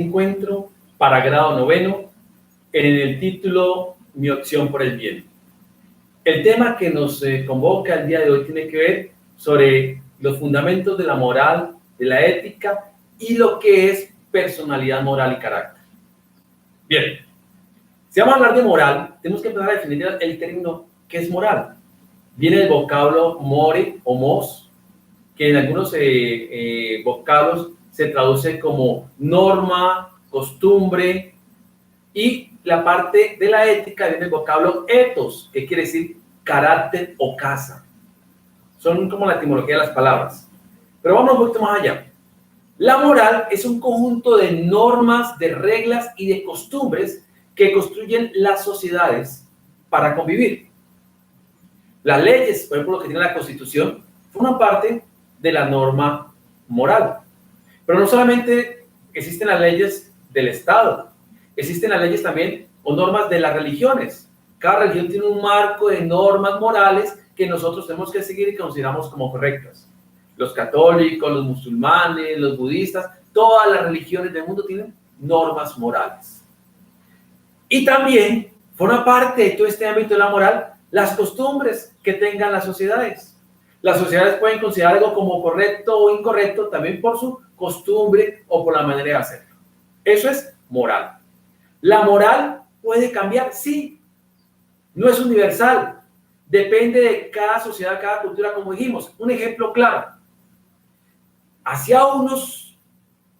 Encuentro para grado noveno en el título Mi opción por el bien. El tema que nos convoca el día de hoy tiene que ver sobre los fundamentos de la moral, de la ética y lo que es personalidad moral y carácter. Bien, si vamos a hablar de moral, tenemos que empezar a definir el término que es moral. Viene del vocablo more o mos, que en algunos vocablos se traduce como norma, costumbre, y la parte de la ética viene del vocablo ethos, que quiere decir carácter o casa. Son como la etimología de las palabras. Pero vamos un poquito más allá. La moral es un conjunto de normas, de reglas y de costumbres que construyen las sociedades para convivir. Las leyes, por ejemplo, lo que tiene la Constitución, forman parte de la norma moral. Pero no solamente existen las leyes del Estado, existen las leyes también o normas de las religiones. Cada religión tiene un marco de normas morales que nosotros tenemos que seguir y que consideramos como correctas. Los católicos, los musulmanes, los budistas, todas las religiones del mundo tienen normas morales. Y también forma parte de todo este ámbito de la moral las costumbres que tengan las sociedades. Las sociedades pueden considerar algo como correcto o incorrecto también por su costumbre o por la manera de hacerlo. Eso es moral. ¿La moral puede cambiar? Sí. No es universal. Depende de cada sociedad, cada cultura, como dijimos. Un ejemplo claro. Hacia unos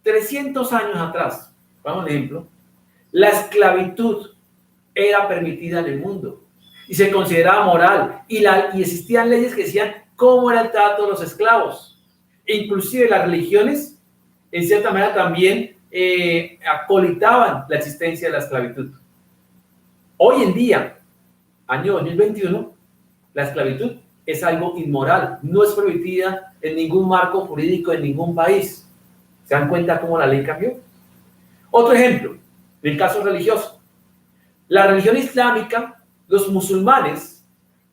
300 años atrás, vamos a un ejemplo, la esclavitud era permitida en el mundo y se consideraba moral y existían leyes que decían cómo era el trato de los esclavos. Inclusive las religiones, en cierta manera, también acolitaban la existencia de la esclavitud. Hoy en día, año 2021, la esclavitud es algo inmoral, no es permitida en ningún marco jurídico en ningún país. ¿Se dan cuenta cómo la ley cambió? Otro ejemplo, el caso religioso. La religión islámica, los musulmanes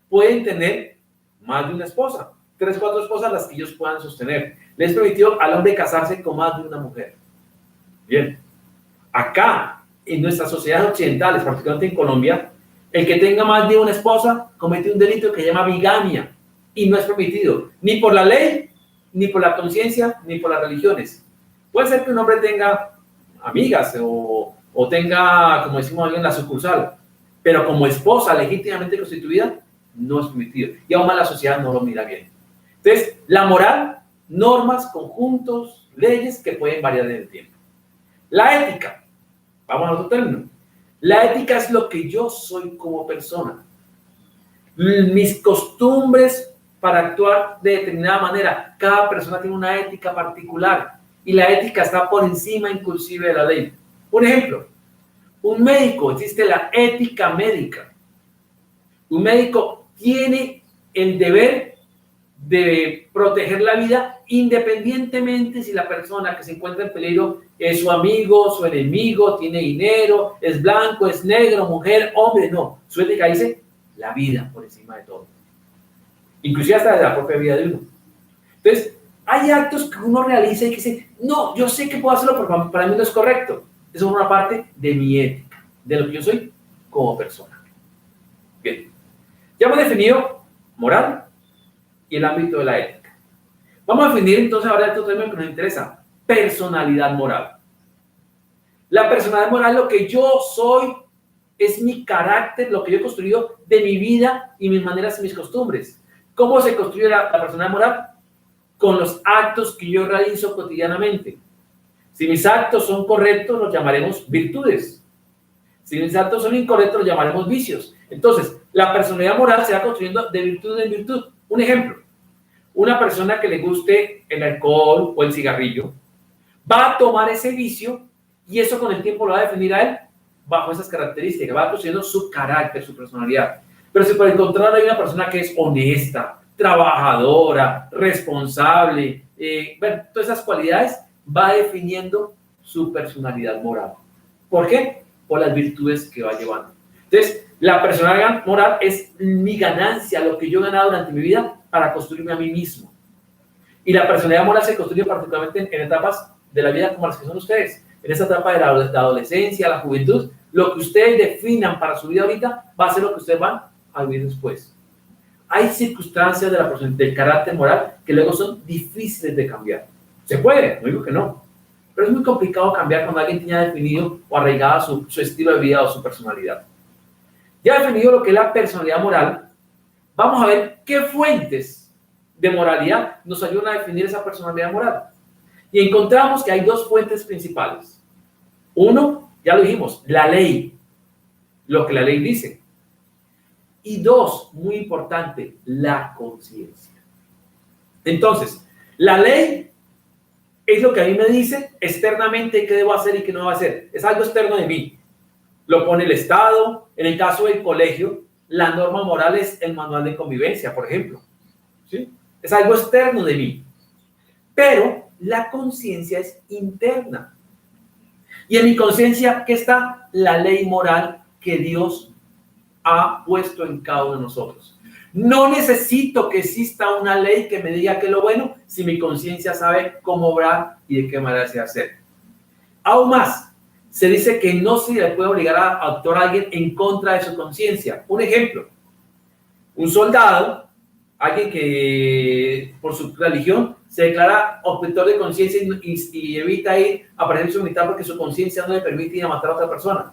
pueden tener más de una esposa, 3 o 4 esposas las que ellos puedan sostener. Les permitió al hombre casarse con más de una mujer. Bien, acá en nuestras sociedades occidentales, particularmente en Colombia, el que tenga más de una esposa comete un delito que se llama bigamia y no es permitido, ni por la ley, ni por la conciencia, ni por las religiones. Puede ser que un hombre tenga amigas o tenga, como decimos en la sucursal, pero como esposa legítimamente constituida, no es permitido. Y aún más la sociedad no lo mira bien. Entonces, la moral, normas, conjuntos, leyes que pueden variar en el tiempo. La ética, vamos a otro término. La ética es lo que yo soy como persona. Mis costumbres para actuar de determinada manera. Cada persona tiene una ética particular y la ética está por encima inclusive de la ley. Un ejemplo, un médico, existe la ética médica. Un médico tiene el deber de proteger la vida independientemente si la persona que se encuentra en peligro es su amigo, su enemigo, tiene dinero, es blanco, es negro, mujer, hombre, no. Su ética dice la vida por encima de todo. Inclusive hasta de la propia vida de uno. Entonces, hay actos que uno realiza y que dice, no, yo sé que puedo hacerlo, pero para mí no es correcto. Eso es una parte de mi ética, de lo que yo soy como persona. Bien, ya hemos definido moral y el ámbito de la ética. Vamos a definir entonces ahora otro tema que nos interesa, personalidad moral. La personalidad moral, lo que yo soy, es mi carácter, lo que yo he construido de mi vida y mis maneras y mis costumbres. ¿Cómo se construye la personalidad moral? Con los actos que yo realizo cotidianamente. Si mis actos son correctos, los llamaremos virtudes. Si mis actos son incorrectos, los llamaremos vicios. Entonces, la personalidad moral se va construyendo de virtud en virtud. Un ejemplo, una persona que le guste el alcohol o el cigarrillo va a tomar ese vicio y eso con el tiempo lo va a definir a él bajo esas características, va construyendo su carácter, su personalidad. Pero si por el contrario hay una persona que es honesta, trabajadora, responsable, bueno, todas esas cualidades, va definiendo su personalidad moral. ¿Por qué? Por las virtudes que va llevando. Entonces, la personalidad moral es mi ganancia, lo que yo he ganado durante mi vida para construirme a mí mismo. Y la personalidad moral se construye particularmente en etapas de la vida como las que son ustedes. en esta etapa de la adolescencia, la juventud, lo que ustedes definan para su vida ahorita va a ser lo que ustedes van a vivir después. Hay circunstancias de del carácter moral que luego son difíciles de cambiar. Se puede, no digo que no, pero es muy complicado cambiar cuando alguien tiene definido o arraigada su estilo de vida o su personalidad. Ya definido lo que es la personalidad moral, vamos a ver qué fuentes de moralidad nos ayudan a definir esa personalidad moral. Y encontramos que hay dos fuentes principales. Uno, ya lo dijimos, la ley, lo que la ley dice. Y dos, muy importante, la conciencia. Entonces, la ley es lo que a mí me dice externamente qué debo hacer y qué no debo hacer. Es algo externo de mí. Lo pone el Estado. En el caso del colegio, la norma moral es el manual de convivencia, por ejemplo. ¿Sí? Es algo externo de mí. Pero la conciencia es interna. Y en mi conciencia, ¿qué está? La ley moral que Dios ha puesto en cada uno de nosotros. No necesito que exista una ley que me diga qué es lo bueno si mi conciencia sabe cómo obrar y de qué manera se hacer. Aún más, se dice que no se le puede obligar a actuar a alguien en contra de su conciencia. Un ejemplo, un soldado, alguien que por su religión se declara objetor de conciencia y evita ir a aparecer su militar porque su conciencia no le permite ir a matar a otra persona.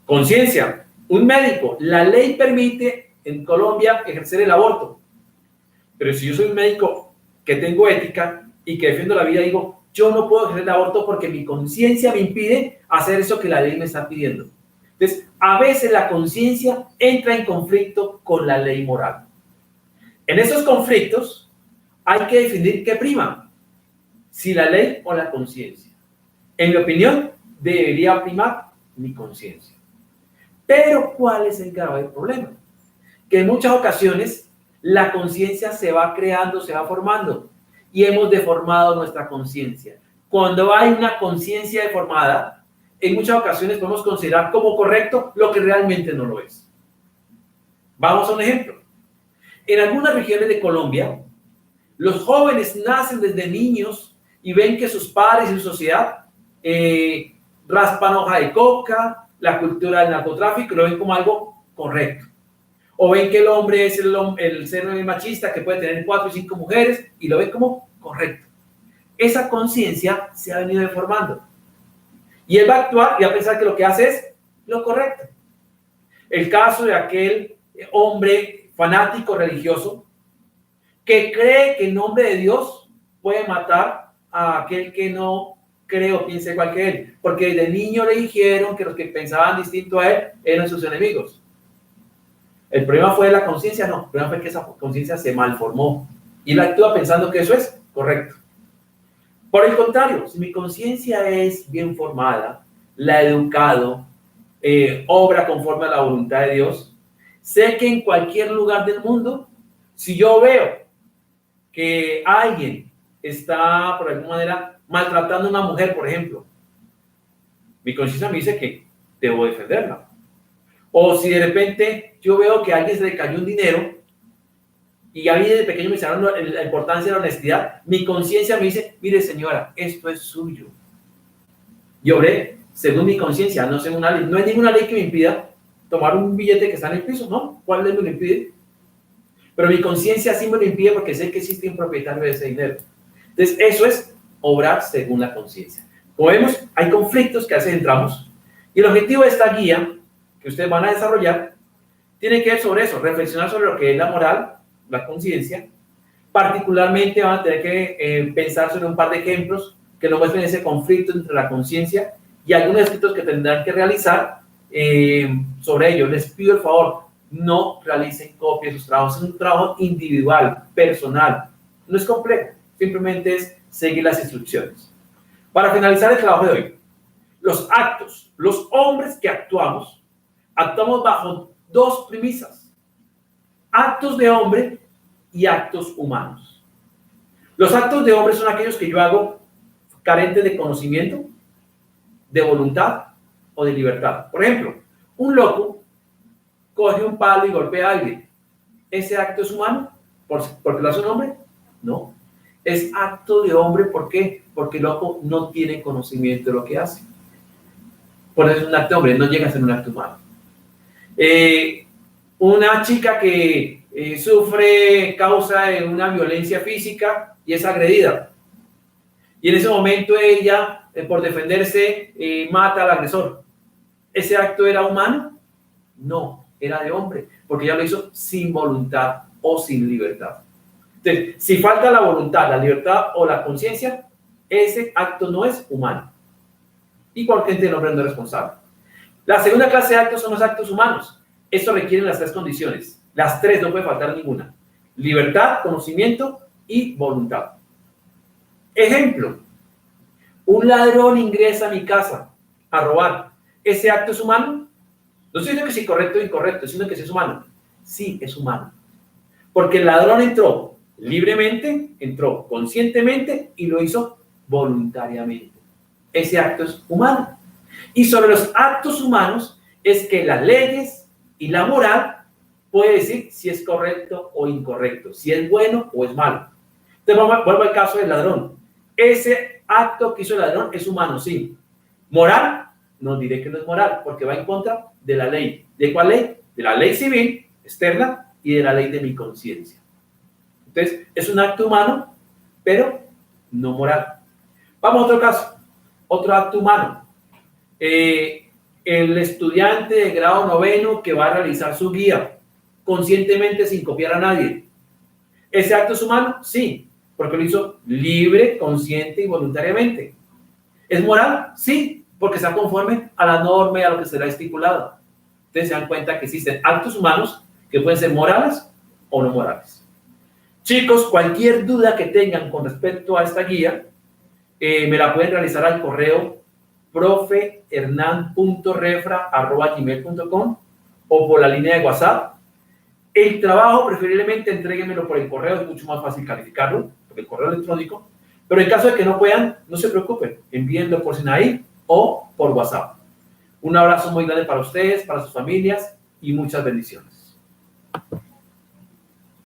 Conciencia. Un médico, la ley permite en Colombia ejercer el aborto, pero si yo soy un médico que tengo ética y que defiendo la vida, digo, yo no puedo ejercer el aborto porque mi conciencia me impide hacer eso que la ley me está pidiendo. Entonces, a veces la conciencia entra en conflicto con la ley moral. En esos conflictos hay que definir qué prima, si la ley o la conciencia. En mi opinión, debería primar mi conciencia. Pero, ¿cuál es el grave problema? Que en muchas ocasiones la conciencia se va creando, se va formando y hemos deformado nuestra conciencia. Cuando hay una conciencia deformada, en muchas ocasiones podemos considerar como correcto lo que realmente no lo es. Vamos a un ejemplo. En algunas regiones de Colombia, los jóvenes nacen desde niños y ven que sus padres y su sociedad raspan hoja de coca, la cultura del narcotráfico, lo ven como algo correcto. O ven que el hombre es el ser machista que puede tener 4 y 5 mujeres y lo ven como correcto. Esa conciencia se ha venido deformando. Y él va a actuar y va a pensar que lo que hace es lo correcto. El caso de aquel hombre fanático religioso que cree que en nombre de Dios puede matar a aquel que no cree o piensa igual que él, porque desde niño le dijeron que los que pensaban distinto a él eran sus enemigos. ¿El problema fue la conciencia? No, el problema fue que esa conciencia se malformó y él actúa pensando que eso es correcto. Por el contrario, si mi conciencia es bien formada, la he educado, obra conforme a la voluntad de Dios, sé que en cualquier lugar del mundo, si yo veo que alguien está, por alguna manera, maltratando a una mujer, por ejemplo, mi conciencia me dice que debo defenderla. O si de repente yo veo que a alguien se le cayó un dinero y a mí desde pequeño me enseñaron la importancia de la honestidad, mi conciencia me dice, mire señora, esto es suyo. Y obré según mi conciencia, no según una ley. No hay ninguna ley que me impida tomar un billete que está en el piso, ¿no? ¿Cuál ley me lo impide? Pero mi conciencia sí me lo impide porque sé que existe un propietario de ese dinero. Entonces, eso es obrar según la conciencia. Como vemos, hay conflictos que a veces entramos y el objetivo de esta guía que ustedes van a desarrollar tiene que ver sobre eso, reflexionar sobre lo que es la moral, la conciencia. Particularmente van a tener que pensar sobre un par de ejemplos que nos muestren ese conflicto entre la conciencia y algunos escritos que tendrán que realizar sobre ello. Les pido el favor, no realicen copias de sus trabajos, es un trabajo individual, personal, no es complejo, simplemente es seguir las instrucciones. Para finalizar el trabajo de hoy, los actos, los hombres que actuamos bajo dos premisas: actos de hombre y actos humanos. Los actos de hombre son aquellos que yo hago carentes de conocimiento, de voluntad o de libertad. Por ejemplo, un loco coge un palo y golpea a alguien. ¿Ese acto es humano? ¿Porque lo hace un hombre? No. Es acto de hombre, ¿por qué? Porque el loco no tiene conocimiento de lo que hace. Por eso es un acto de hombre, no llega a ser un acto humano. Una chica que sufre causa de una violencia física y es agredida. Y en ese momento ella, por defenderse, mata al agresor. ¿Ese acto era humano? No, era de hombre, porque ella lo hizo sin voluntad o sin libertad. Entonces, si falta la voluntad, la libertad o la conciencia, ese acto no es humano. Igual que el hombre no es responsable. La segunda clase de actos son los actos humanos. Esto requiere las tres condiciones. Las tres, no puede faltar ninguna. Libertad, conocimiento y voluntad. Ejemplo. Un ladrón ingresa a mi casa a robar. ¿Ese acto es humano? No estoy diciendo que sea correcto o incorrecto, sino que sí es humano. Sí, es humano. Porque el ladrón entró libremente, entró conscientemente y lo hizo voluntariamente. Ese acto es humano. Y sobre los actos humanos es que las leyes y la moral puede decir si es correcto o incorrecto, si es bueno o es malo. Entonces vuelvo al caso del ladrón. Ese acto que hizo el ladrón es humano, sí. Moral, no diré que no es moral, porque va en contra de la ley. ¿De cuál ley? De la ley civil externa y de la ley de mi conciencia. Entonces, es un acto humano, pero no moral. Vamos a otro caso, otro acto humano. El estudiante de grado 9 que va a realizar su guía conscientemente sin copiar a nadie. ¿Ese acto es humano? Sí, porque lo hizo libre, consciente y voluntariamente. ¿Es moral? Sí, porque está conforme a la norma y a lo que será estipulado. Ustedes se dan cuenta que existen actos humanos que pueden ser morales o no morales. Chicos, cualquier duda que tengan con respecto a esta guía, me la pueden realizar al correo profehernan.refra@gmail.com o por la línea de WhatsApp. El trabajo, preferiblemente, entréguenmelo por el correo, es mucho más fácil calificarlo, por el correo electrónico. Pero en caso de que no puedan, no se preocupen, envíenlo por Sinaí o por WhatsApp. Un abrazo muy grande para ustedes, para sus familias y muchas bendiciones.